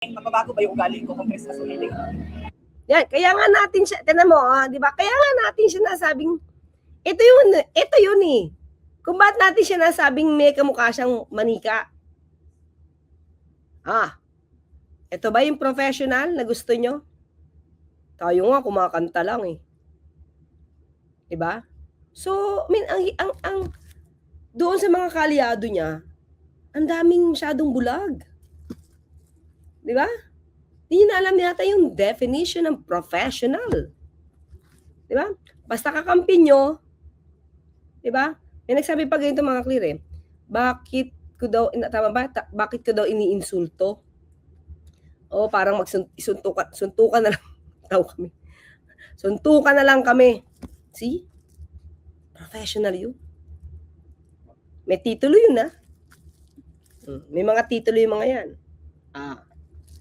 Mababago ba yung ugali ko kung sa sumiling? Yan, kaya nga natin siya, tinan mo, di ba? Kaya nga natin siya nasabing, ito yun eh. Kung ba't natin siya nasabing may kamukha siyang manika? Ito ba yung professional na gusto nyo? Tayo nga kumakanta lang eh. Diba? So, I mean, ang doon sa mga kalyado niya, ang daming masyadong bulag. Diba? Hindi na alam yata yung definition ng professional. Diba? Basta kakampi nyo, diba? May nagsabi pa ganito mga clear eh. Bakit ko daw, tama ba? Bakit ko daw iniinsulto? O parang suntukan na lang daw kami. Suntukan na lang kami. See? Professional yun. May titulo yun, ha? May mga titulo yung mga yan.